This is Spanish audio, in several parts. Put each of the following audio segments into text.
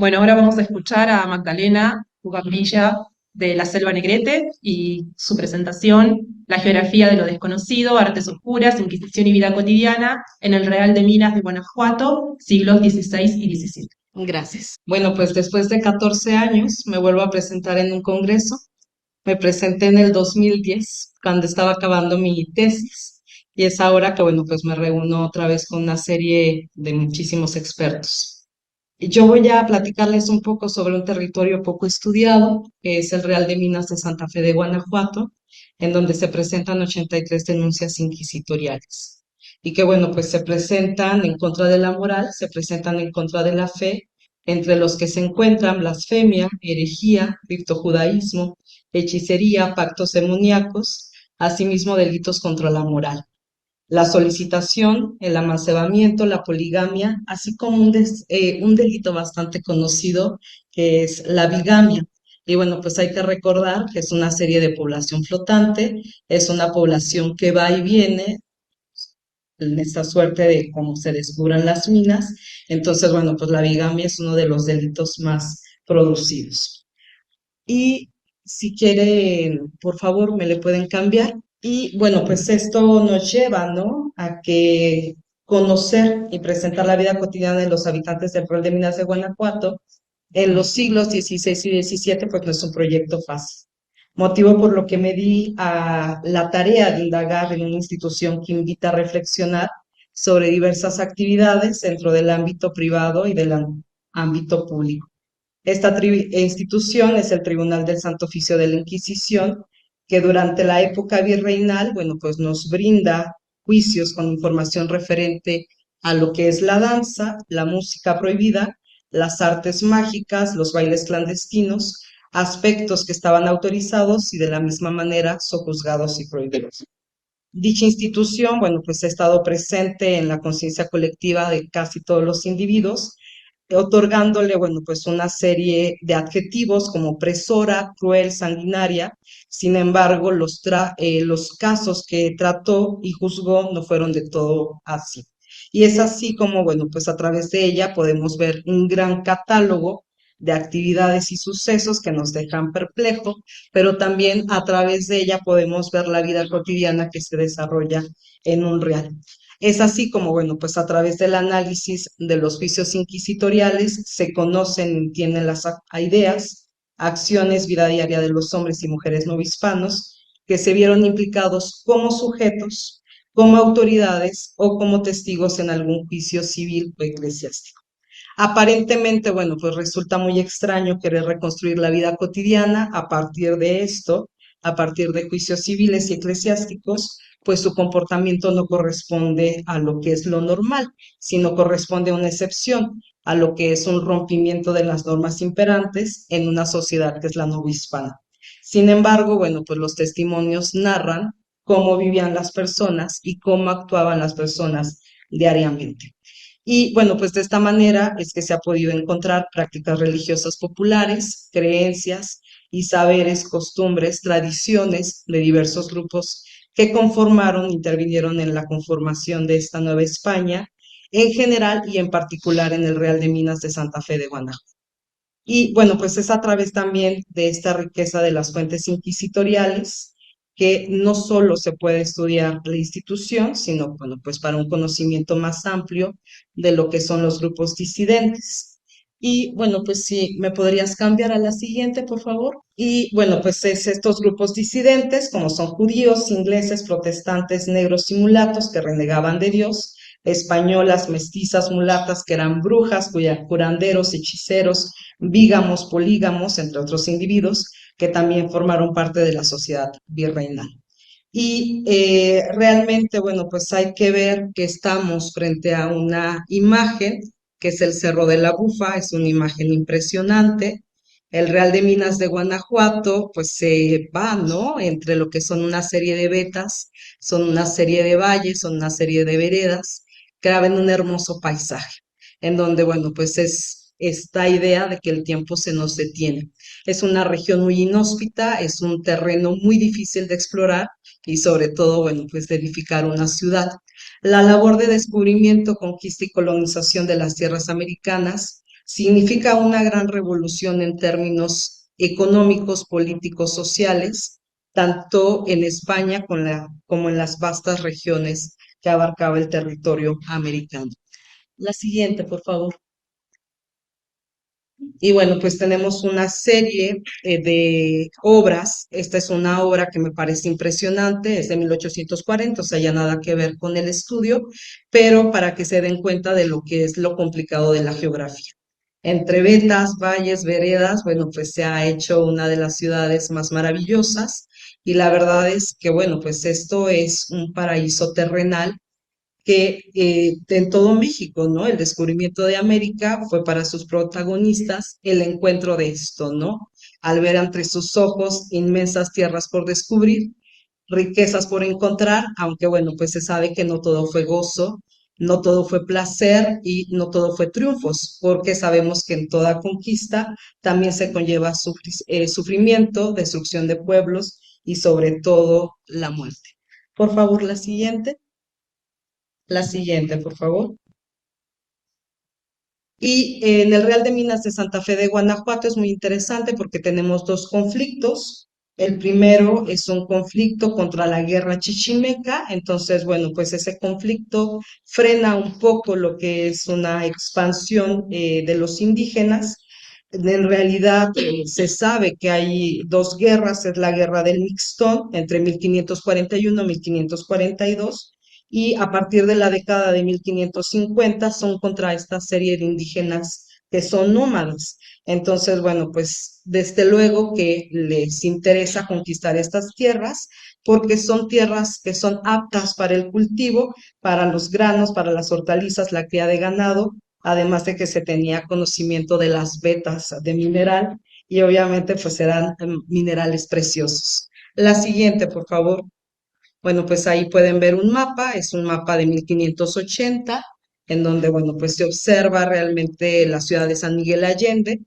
Bueno, ahora vamos a escuchar a Magdalena Ugambilla de la Selva Negrete y su presentación, La geografía de lo desconocido, artes oscuras, Inquisición y vida cotidiana en el Real de Minas de Guanajuato, siglos XVI y XVII. Gracias. Bueno, pues después de 14 años me vuelvo a presentar en un congreso. Me presenté en el 2010, cuando estaba acabando mi tesis, y es ahora que, bueno, pues me reúno otra vez con una serie de muchísimos expertos. Y yo voy a platicarles un poco sobre un territorio poco estudiado, que es el Real de Minas de Santa Fe de Guanajuato, en donde se presentan 83 denuncias inquisitoriales. Y que, bueno, pues se presentan en contra de la moral, se presentan en contra de la fe, entre los que se encuentran blasfemia, herejía, criptojudaísmo, hechicería, pactos demoníacos, asimismo delitos contra la moral, la solicitación, el amancebamiento, la poligamia, así como un delito bastante conocido que es la bigamia. Y bueno, pues hay que recordar que es una serie de población flotante, es una población que va y viene en esta suerte de cómo se descubran las minas. Entonces, bueno, pues la bigamia es uno de los delitos más producidos. Y si quieren, por favor, me le pueden cambiar. Y bueno, pues esto nos lleva, ¿no? A que conocer y presentar la vida cotidiana de los habitantes del Real de Minas de Guanajuato en los siglos XVI y XVII, pues no es un proyecto fácil. Motivo por lo que me di a la tarea de indagar en una institución que invita a reflexionar sobre diversas actividades dentro del ámbito privado y del ámbito público. Esta institución es el Tribunal del Santo Oficio de la Inquisición, que durante la época virreinal, bueno, pues nos brinda juicios con información referente a lo que es la danza, la música prohibida, las artes mágicas, los bailes clandestinos, aspectos que estaban autorizados y de la misma manera sojuzgados y prohibidos. Dicha institución, bueno, pues ha estado presente en la conciencia colectiva de casi todos los individuos, otorgándole, bueno, pues una serie de adjetivos como opresora, cruel, sanguinaria. Sin embargo, los casos que trató y juzgó no fueron de todo así. Y es así como, bueno, pues a través de ella podemos ver un gran catálogo de actividades y sucesos que nos dejan perplejos, pero también a través de ella podemos ver la vida cotidiana que se desarrolla en un real. Es así como, bueno, pues a través del análisis de los juicios inquisitoriales se conocen, tienen las ideas, acciones, vida diaria de los hombres y mujeres no hispanos que se vieron implicados como sujetos, como autoridades o como testigos en algún juicio civil o eclesiástico. Aparentemente, bueno, pues resulta muy extraño querer reconstruir la vida cotidiana a partir de esto, a partir de juicios civiles y eclesiásticos, pues su comportamiento no corresponde a lo que es lo normal, sino corresponde a una excepción, a lo que es un rompimiento de las normas imperantes en una sociedad que es la novohispana. Sin embargo, bueno, pues los testimonios narran cómo vivían las personas y cómo actuaban las personas diariamente. Y bueno, pues de esta manera es que se ha podido encontrar prácticas religiosas populares, creencias y saberes, costumbres, tradiciones de diversos grupos que conformaron, intervinieron en la conformación de esta Nueva España, en general y en particular en el Real de Minas de Santa Fe de Guanajuato. Y bueno, pues es a través también de esta riqueza de las fuentes inquisitoriales que no solo se puede estudiar la institución, sino, bueno, pues para un conocimiento más amplio de lo que son los grupos disidentes. Y bueno, pues si me podrías cambiar a la siguiente, por favor. Y bueno, pues es estos grupos disidentes, como son judíos, ingleses, protestantes, negros y mulatos que renegaban de Dios, españolas, mestizas, mulatas que eran brujas, curanderos, hechiceros, bígamos, polígamos, entre otros individuos que también formaron parte de la sociedad virreinal. Y realmente, bueno, pues hay que ver que estamos frente a una imagen, que es el Cerro de la Bufa, es una imagen impresionante. El Real de Minas de Guanajuato, pues se va, ¿no? Entre lo que son una serie de vetas, son una serie de valles, son una serie de veredas, que graban un hermoso paisaje, en donde, bueno, pues es esta idea de que el tiempo se nos detiene. Es una región muy inhóspita, es un terreno muy difícil de explorar y sobre todo, bueno, pues de edificar una ciudad. La labor de descubrimiento, conquista y colonización de las tierras americanas significa una gran revolución en términos económicos, políticos, sociales, tanto en España como en las vastas regiones que abarcaba el territorio americano. La siguiente, por favor. Y bueno, pues tenemos una serie de obras. Esta es una obra que me parece impresionante, es de 1840, o sea, ya nada que ver con el estudio, pero para que se den cuenta de lo que es lo complicado de la geografía. Entre vetas, valles, veredas, bueno, pues se ha hecho una de las ciudades más maravillosas y la verdad es que, bueno, pues esto es un paraíso terrenal que en todo México, ¿no? El descubrimiento de América fue para sus protagonistas el encuentro de esto, ¿no? Al ver entre sus ojos inmensas tierras por descubrir, riquezas por encontrar, aunque bueno, pues se sabe que no todo fue gozo, no todo fue placer y no todo fue triunfos, porque sabemos que en toda conquista también se conlleva sufrimiento, destrucción de pueblos y sobre todo la muerte. Por favor, la siguiente. La siguiente, por favor. Y en el Real de Minas de Santa Fe de Guanajuato es muy interesante porque tenemos dos conflictos. El primero es un conflicto contra la guerra chichimeca, entonces, bueno, pues ese conflicto frena un poco lo que es una expansión de los indígenas. En realidad se sabe que hay dos guerras, es la guerra del Mixtón entre 1541 y 1542 y a partir de la década de 1550 son contra esta serie de indígenas que son nómadas. Entonces, bueno, pues desde luego que les interesa conquistar estas tierras porque son tierras que son aptas para el cultivo, para los granos, para las hortalizas, la cría de ganado, además de que se tenía conocimiento de las vetas de mineral y obviamente pues eran minerales preciosos. La siguiente, por favor. Bueno, pues ahí pueden ver un mapa, es un mapa de 1580, en donde, bueno, pues se observa realmente la ciudad de San Miguel Allende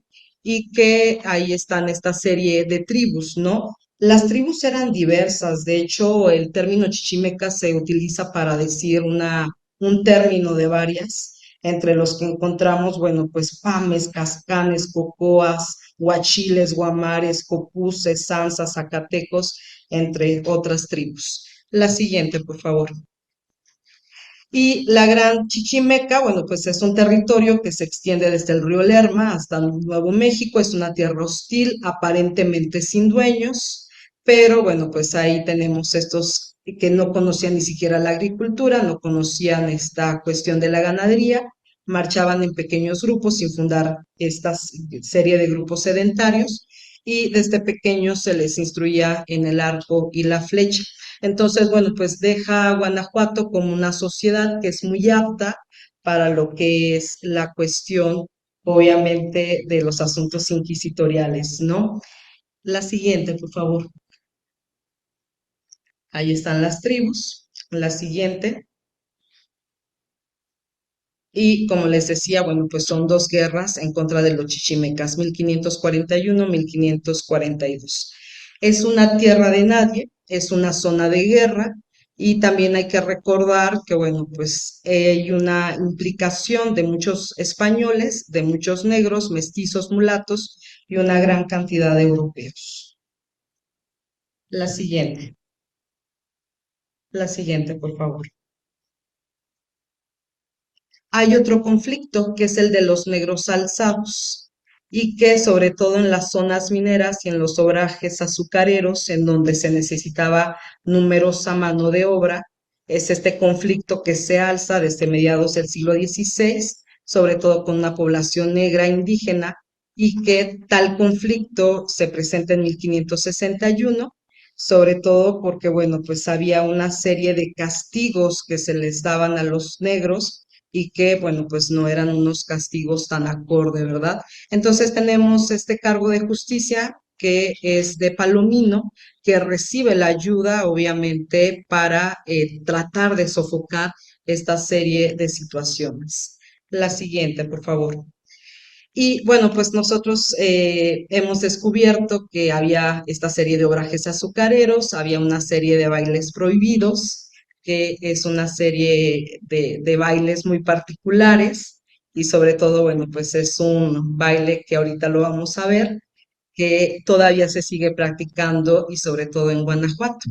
y que ahí están esta serie de tribus, ¿no? Las tribus eran diversas, de hecho, el término chichimeca se utiliza para decir un término de varias, entre los que encontramos, bueno, pues pames, cascanes, cocoas, huachiles, guamares, copuses, sansas, zacatecos, entre otras tribus. La siguiente, por favor. Y la Gran Chichimeca, bueno, pues es un territorio que se extiende desde el río Lerma hasta Nuevo México, es una tierra hostil, aparentemente sin dueños, pero bueno, pues ahí tenemos estos que no conocían ni siquiera la agricultura, no conocían esta cuestión de la ganadería, marchaban en pequeños grupos sin fundar esta serie de grupos sedentarios y desde pequeños se les instruía en el arco y la flecha. Entonces, bueno, pues deja a Guanajuato como una sociedad que es muy apta para lo que es la cuestión, obviamente, de los asuntos inquisitoriales, ¿no? La siguiente, por favor. Ahí están las tribus. La siguiente. Y como les decía, bueno, pues son dos guerras en contra de los chichimecas, 1541-1542. Es una tierra de nadie, es una zona de guerra y también hay que recordar que, bueno, pues hay una implicación de muchos españoles, de muchos negros, mestizos, mulatos y una gran cantidad de europeos. La la siguiente, por favor. Hay otro conflicto que es el de los negros alzados y que sobre todo en las zonas mineras y en los obrajes azucareros en donde se necesitaba numerosa mano de obra, es este conflicto que se alza desde mediados del siglo XVI, sobre todo con una población negra indígena y que tal conflicto se presenta en 1561 sobre todo porque, bueno, pues había una serie de castigos que se les daban a los negros y que, bueno, pues no eran unos castigos tan acorde, ¿verdad? Entonces tenemos este cargo de justicia que es de Palomino, que recibe la ayuda, obviamente, para tratar de sofocar esta serie de situaciones. La siguiente, por favor. Y bueno, pues nosotros hemos descubierto que había esta serie de obrajes azucareros, había una serie de bailes prohibidos, que es una serie de bailes muy particulares y sobre todo, bueno, pues es un baile que ahorita lo vamos a ver, que todavía se sigue practicando y sobre todo en Guanajuato.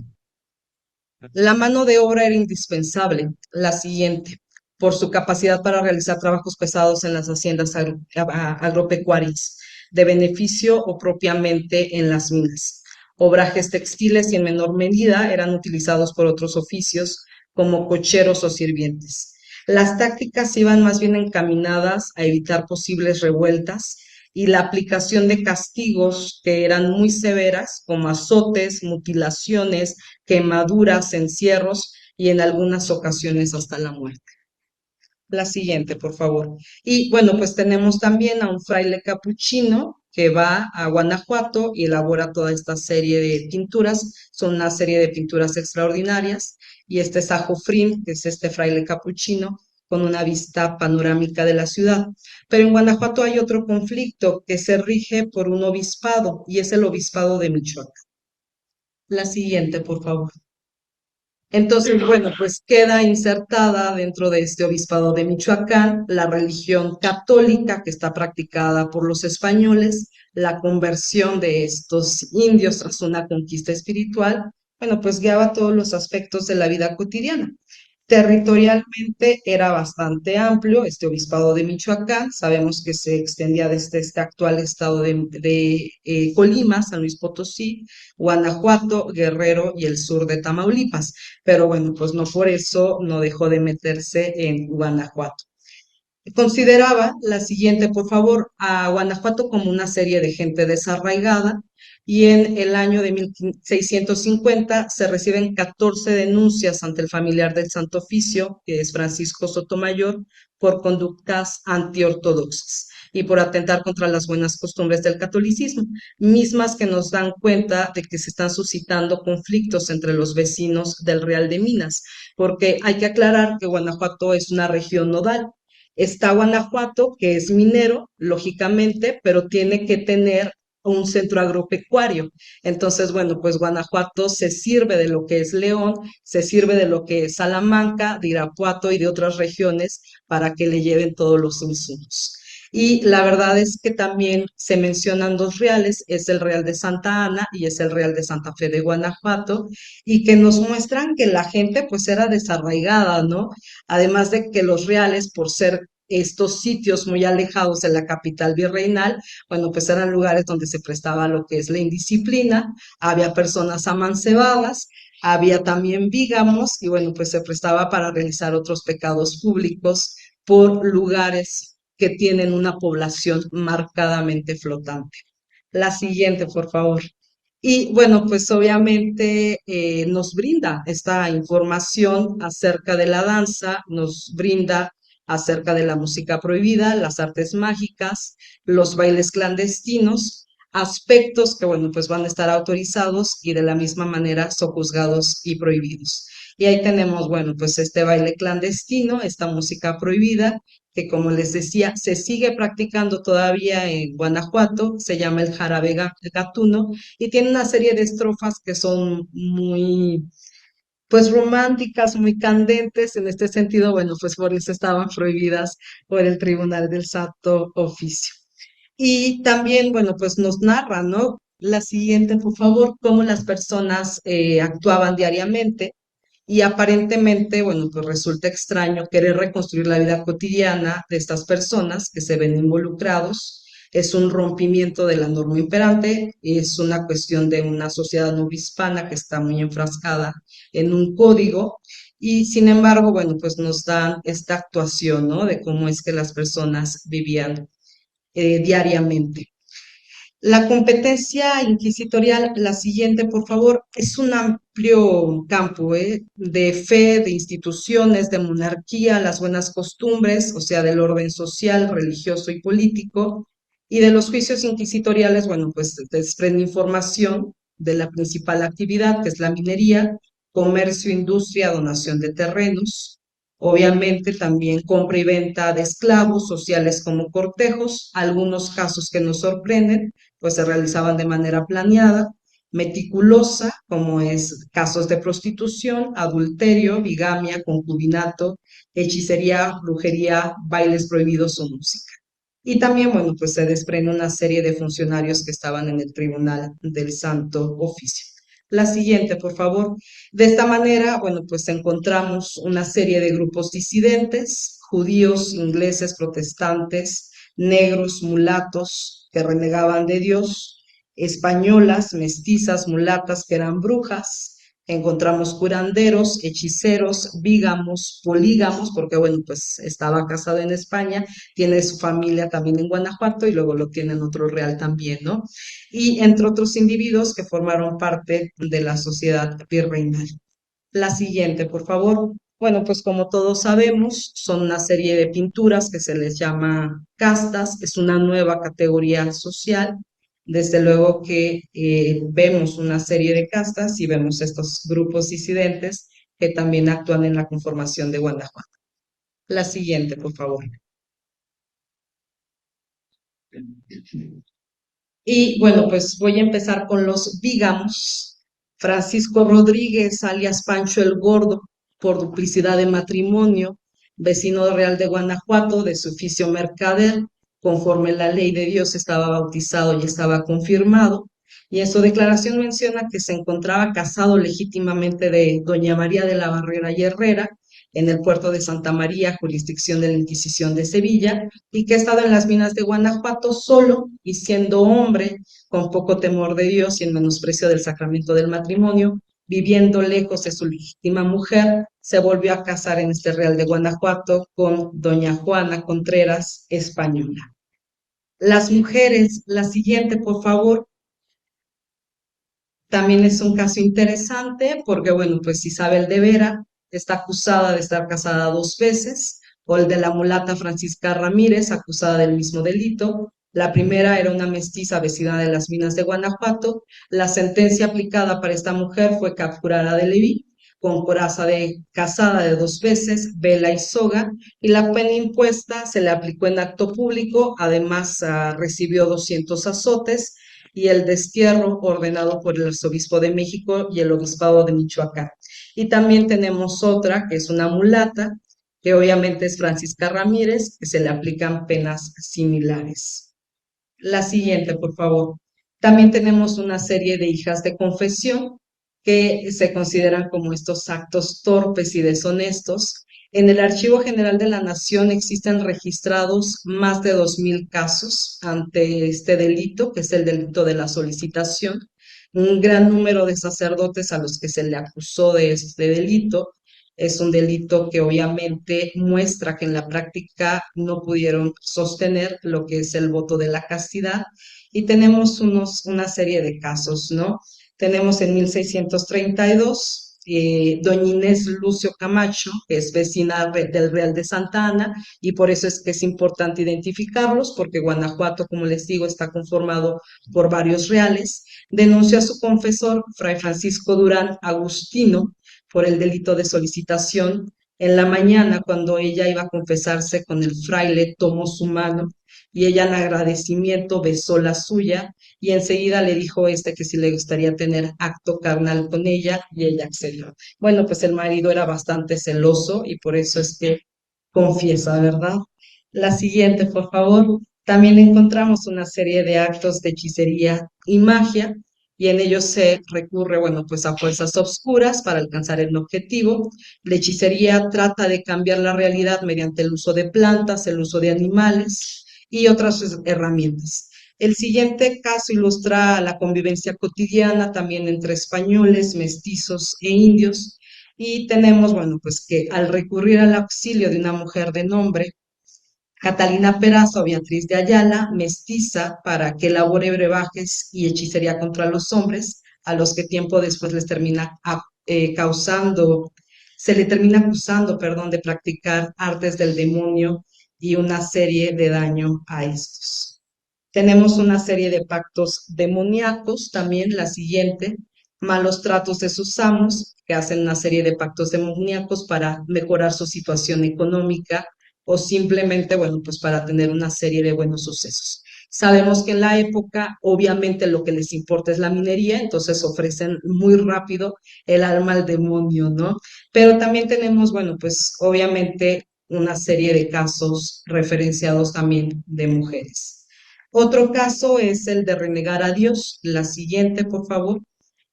La mano de obra era indispensable, la siguiente, por su capacidad para realizar trabajos pesados en las haciendas agropecuarias, de beneficio o propiamente en las minas. Obrajes textiles y en menor medida eran utilizados por otros oficios como cocheros o sirvientes. Las tácticas iban más bien encaminadas a evitar posibles revueltas y la aplicación de castigos que eran muy severas, como azotes, mutilaciones, quemaduras, encierros y en algunas ocasiones hasta la muerte. La siguiente, por favor. Y bueno, pues tenemos también a un fraile capuchino que va a Guanajuato y elabora toda esta serie de pinturas. Son una serie de pinturas extraordinarias. Y este es Ajofrín, que es este fraile capuchino, con una vista panorámica de la ciudad. Pero en Guanajuato hay otro conflicto que se rige por un obispado y es el obispado de Michoacán. La siguiente, por favor. Entonces, bueno, pues queda insertada dentro de este obispado de Michoacán la religión católica que está practicada por los españoles, la conversión de estos indios tras una conquista espiritual, bueno, pues guiaba todos los aspectos de la vida cotidiana. Territorialmente era bastante amplio este obispado de Michoacán. Sabemos que se extendía desde este actual estado de Colima, San Luis Potosí, Guanajuato, Guerrero y el sur de Tamaulipas. Pero bueno, pues no por eso no dejó de meterse en Guanajuato. Consideraba la siguiente, por favor, a Guanajuato como una serie de gente desarraigada y en el año de 1650 se reciben 14 denuncias ante el familiar del Santo Oficio, que es Francisco Sotomayor, por conductas antiortodoxas y por atentar contra las buenas costumbres del catolicismo, mismas que nos dan cuenta de que se están suscitando conflictos entre los vecinos del Real de Minas, porque hay que aclarar que Guanajuato es una región nodal. Está Guanajuato, que es minero, lógicamente, pero tiene que tener un centro agropecuario. Entonces, bueno, pues Guanajuato se sirve de lo que es León, se sirve de lo que es Salamanca, de Irapuato y de otras regiones para que le lleven todos los insumos. Y la verdad es que también se mencionan dos reales, es el Real de Santa Ana y es el Real de Santa Fe de Guanajuato, y que nos muestran que la gente pues era desarraigada, ¿no? Además de que los reales, por ser estos sitios muy alejados de la capital virreinal, bueno, pues eran lugares donde se prestaba lo que es la indisciplina, había personas amancebadas, había también vígamos y bueno, pues se prestaba para realizar otros pecados públicos por lugares que tienen una población marcadamente flotante. La siguiente, por favor. Y bueno, pues obviamente nos brinda esta información acerca de la danza, nos brinda acerca de la música prohibida, las artes mágicas, los bailes clandestinos, aspectos que bueno, pues van a estar autorizados y de la misma manera sojuzgados y prohibidos. Y ahí tenemos, bueno, pues este baile clandestino, esta música prohibida, que como les decía, se sigue practicando todavía en Guanajuato, se llama el jarabe gatuno y tiene una serie de estrofas que son muy, pues románticas, muy candentes. En este sentido, bueno, pues por eso estaban prohibidas por el Tribunal del Santo Oficio. Y también, bueno, pues nos narra, ¿no? La siguiente, por favor, cómo las personas actuaban diariamente y aparentemente, bueno, pues resulta extraño querer reconstruir la vida cotidiana de estas personas que se ven involucrados. Es un rompimiento de la norma imperante, es una cuestión de una sociedad no hispana que está muy enfrascada en un código y sin embargo, bueno, pues nos dan esta actuación, ¿no? De cómo es que las personas vivían diariamente. La competencia inquisitorial, la siguiente, por favor, es un amplio campo, de fe, de instituciones, de monarquía, las buenas costumbres, o sea, del orden social, religioso y político, y de los juicios inquisitoriales, bueno, pues desprende información de la principal actividad, que es la minería, comercio, industria, donación de terrenos, obviamente también compra y venta de esclavos sociales como cortejos, algunos casos que nos sorprenden pues se realizaban de manera planeada meticulosa, como es casos de prostitución, adulterio, bigamia, concubinato, hechicería, brujería, bailes prohibidos o música. Y también, bueno, pues se desprende una serie de funcionarios que estaban en el Tribunal del Santo Oficio. La siguiente, por favor. De esta manera, bueno, pues encontramos una serie de grupos disidentes, judíos, ingleses, protestantes, negros, mulatos, que renegaban de Dios, españolas, mestizas, mulatas, que eran brujas. Encontramos curanderos, hechiceros, bígamos, polígamos, porque bueno, pues estaba casado en España, tiene su familia también en Guanajuato y luego lo tiene en otro real también, ¿no? Y entre otros individuos que formaron parte de la sociedad virreinal. La siguiente, por favor. Bueno, pues como todos sabemos, son una serie de pinturas que se les llama castas, es una nueva categoría social. Desde luego que vemos una serie de castas y vemos estos grupos disidentes que también actúan en la conformación de Guanajuato. La siguiente, por favor. Y bueno, pues voy a empezar con los bígamos. Francisco Rodríguez, alias Pancho el Gordo, por duplicidad de matrimonio, vecino real de Guanajuato, de su oficio mercader, conforme la ley de Dios estaba bautizado y estaba confirmado. Y en su declaración menciona que se encontraba casado legítimamente de doña María de la Barrera y Herrera, en el puerto de Santa María, jurisdicción de la Inquisición de Sevilla, y que ha estado en las minas de Guanajuato solo y siendo hombre, con poco temor de Dios y en menosprecio del sacramento del matrimonio, viviendo lejos de su legítima mujer, se volvió a casar en este Real de Guanajuato con doña Juana Contreras, española. Las mujeres, la siguiente, por favor. También es un caso interesante porque, bueno, pues Isabel de Vera está acusada de estar casada dos veces, o el de la mulata Francisca Ramírez, acusada del mismo delito. La primera era una mestiza vecina de las minas de Guanajuato. La sentencia aplicada para esta mujer fue capturada de Leví, con coraza de casada de dos veces, vela y soga, y la pena impuesta se le aplicó en acto público, además recibió 200 azotes y el destierro ordenado por el Arzobispo de México y el Obispado de Michoacán. Y también tenemos otra, que es una mulata, que obviamente es Francisca Ramírez, que se le aplican penas similares. La siguiente, por favor. También tenemos una serie de hijas de confesión que se consideran como estos actos torpes y deshonestos. En el Archivo General de la Nación existen registrados más de 2.000 casos ante este delito, que es el delito de la solicitación. Un gran número de sacerdotes a los que se le acusó de este delito. Es un delito que obviamente muestra que en la práctica no pudieron sostener lo que es el voto de la castidad. Y tenemos una serie de casos, ¿no? Tenemos en 1632 doña Inés Lucio Camacho, que es vecina del Real de Santa Ana, y por eso es que es importante identificarlos, porque Guanajuato, como les digo, está conformado por varios reales. Denunció a su confesor, Fray Francisco Durán Agustino, por el delito de solicitación. En la mañana, cuando ella iba a confesarse con el fraile, tomó su mano y ella en agradecimiento besó la suya y enseguida le dijo que si le gustaría tener acto carnal con ella y ella accedió. Bueno, pues el marido era bastante celoso y por eso es que confiesa, ¿verdad? La siguiente, por favor. También encontramos una serie de actos de hechicería y magia y en ellos se recurre, bueno, pues a fuerzas obscuras para alcanzar el objetivo. La hechicería trata de cambiar la realidad mediante el uso de plantas, el uso de animales y otras herramientas. El siguiente caso ilustra la convivencia cotidiana también entre españoles, mestizos e indios. Y tenemos, bueno, pues que al recurrir al auxilio de una mujer de nombre, Catalina Peraza o Beatriz de Ayala, mestiza, para que elabore brebajes y hechicería contra los hombres, a los que tiempo después se le termina acusando, perdón, de practicar artes del demonio y una serie de daño a estos. Tenemos una serie de pactos demoníacos, también la siguiente, malos tratos de sus amos, que hacen una serie de pactos demoníacos para mejorar su situación económica o simplemente, bueno, pues para tener una serie de buenos sucesos. Sabemos que en la época, obviamente, lo que les importa es la minería, entonces ofrecen muy rápido el alma al demonio, ¿no? Pero también tenemos, bueno, pues obviamente una serie de casos referenciados también de mujeres. Otro caso es el de renegar a Dios. La siguiente, por favor.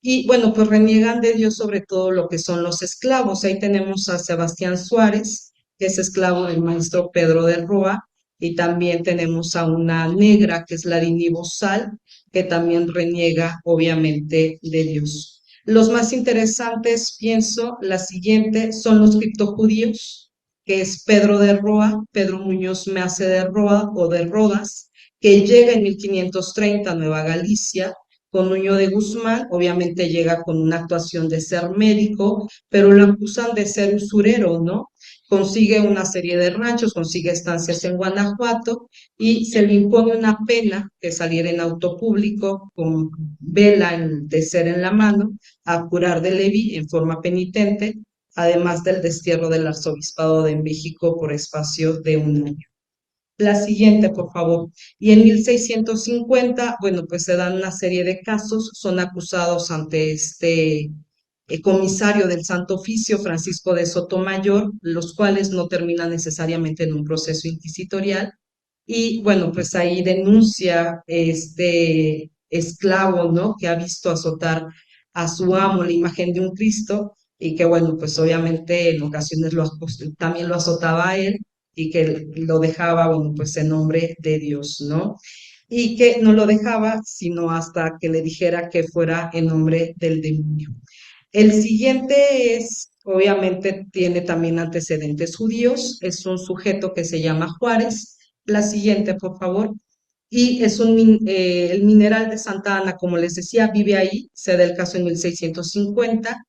Y bueno, pues reniegan de Dios sobre todo lo que son los esclavos. Ahí tenemos a Sebastián Suárez, que es esclavo del maestro Pedro de Roa, y también tenemos a una negra, que es la Dini Bozal, que también reniega obviamente de Dios. Los más interesantes, pienso, la siguiente, son los criptojudíos, que es Pedro de Roa, Pedro Muñoz Meace de Roa o de Rodas, que llega en 1530 a Nueva Galicia con Nuño de Guzmán, obviamente llega con una actuación de ser médico, pero lo acusan de ser usurero, ¿no? Consigue una serie de ranchos, consigue estancias en Guanajuato y se le impone una pena que salir en auto público con vela de ser en la mano a curar de Levi en forma penitente, además del destierro del arzobispado de México por espacio de un año. La siguiente, por favor. Y en 1650, bueno, pues se dan una serie de casos, son acusados ante este comisario del Santo Oficio, Francisco de Sotomayor, los cuales no terminan necesariamente en un proceso inquisitorial. Y bueno, pues ahí denuncia este esclavo, ¿no? Que ha visto azotar a su amo la imagen de un Cristo y que bueno, pues obviamente en ocasiones también lo azotaba a él y que lo dejaba, bueno, pues en nombre de Dios, ¿no? Y que no lo dejaba sino hasta que le dijera que fuera en nombre del demonio. El siguiente es, obviamente, tiene también antecedentes judíos, es un sujeto que se llama Juárez. La siguiente, por favor. Y es el mineral de Santa Ana, como les decía, vive ahí, se da el caso en 1650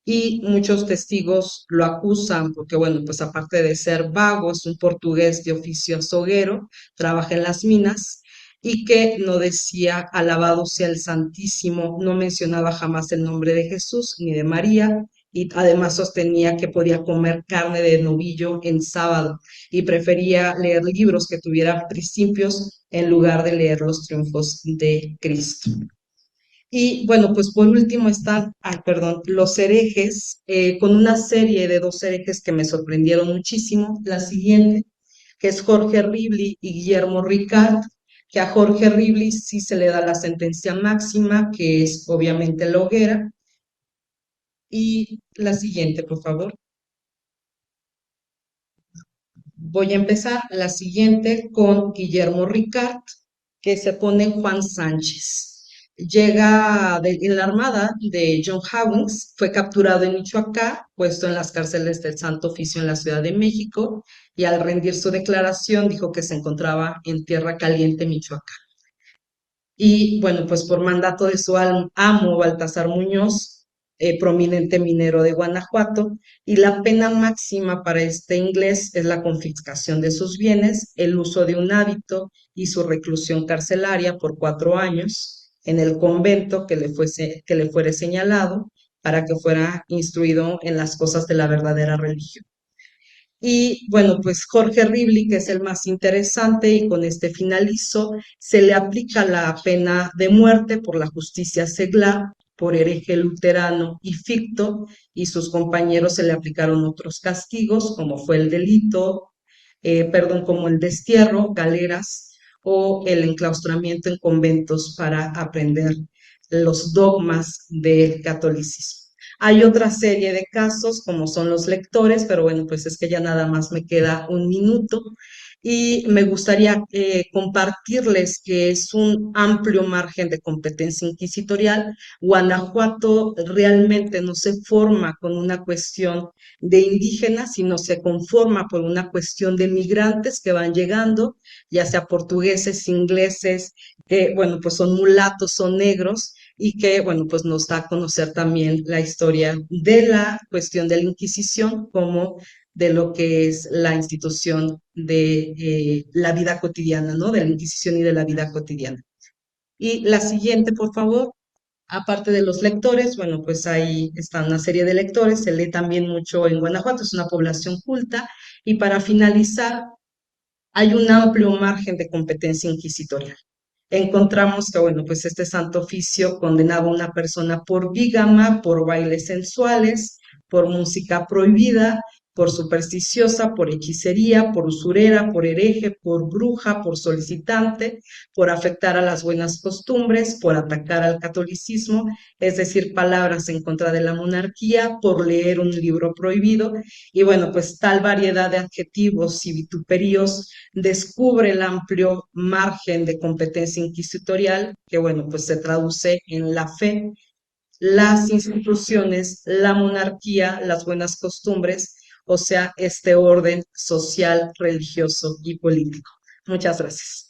y muchos testigos lo acusan porque, bueno, pues aparte de ser vago, es un portugués de oficio azoguero, trabaja en las minas y que no decía alabado sea el Santísimo, no mencionaba jamás el nombre de Jesús ni de María y además sostenía que podía comer carne de novillo en sábado y prefería leer libros que tuvieran principios en lugar de leer los triunfos de Cristo. Y bueno, pues por último están, perdón, los herejes, con una serie de dos herejes que me sorprendieron muchísimo. La siguiente, que es Jorge Ribli y Guillermo Ricard, que a Jorge Ribli sí se le da la sentencia máxima, que es obviamente la hoguera. Y la siguiente, por favor. Voy a empezar la siguiente con Guillermo Ricard, que se pone Juan Sánchez. Llega en la armada de John Hawkins, fue capturado en Michoacán, puesto en las cárceles del Santo Oficio en la Ciudad de México, y al rendir su declaración dijo que se encontraba en Tierra Caliente, Michoacán. Y bueno, pues por mandato de su amo, Baltasar Muñoz, prominente minero de Guanajuato, y la pena máxima para este inglés es la confiscación de sus bienes, el uso de un hábito y su reclusión carcelaria por 4 años en el convento que le fuere señalado para que fuera instruido en las cosas de la verdadera religión. Y bueno, pues Jorge Ribli, que es el más interesante, y con este finalizo, se le aplica la pena de muerte por la justicia seglar, por hereje luterano y ficto, y sus compañeros se le aplicaron otros castigos, como fue el delito, perdón, como el destierro, galeras, o el enclaustramiento en conventos para aprender los dogmas del catolicismo. Hay otra serie de casos, como son los lectores, pero bueno, pues es que ya nada más me queda un minuto y me gustaría compartirles que es un amplio margen de competencia inquisitorial. Guanajuato realmente no se forma con una cuestión de indígenas, sino se conforma por una cuestión de migrantes que van llegando, ya sea portugueses, ingleses, que bueno, pues son mulatos, son negros, y que, bueno, pues nos da a conocer también la historia de la cuestión de la Inquisición como de lo que es la institución de la vida cotidiana, ¿no? De la Inquisición y de la vida cotidiana. Y la siguiente, por favor. Aparte de los lectores, bueno, pues ahí está una serie de lectores, se lee también mucho en Guanajuato, es una población culta. Y para finalizar, hay un amplio margen de competencia inquisitorial. encontramos que, bueno, pues este Santo Oficio condenaba a una persona por bígama, por bailes sensuales, por música prohibida, por supersticiosa, por hechicería, por usurera, por hereje, por bruja, por solicitante, por afectar a las buenas costumbres, por atacar al catolicismo, es decir, palabras en contra de la monarquía, por leer un libro prohibido, y bueno, pues tal variedad de adjetivos y vituperios descubre el amplio margen de competencia inquisitorial que, bueno, pues se traduce en la fe, las instituciones, la monarquía, las buenas costumbres, o sea, este orden social, religioso y político. Muchas gracias.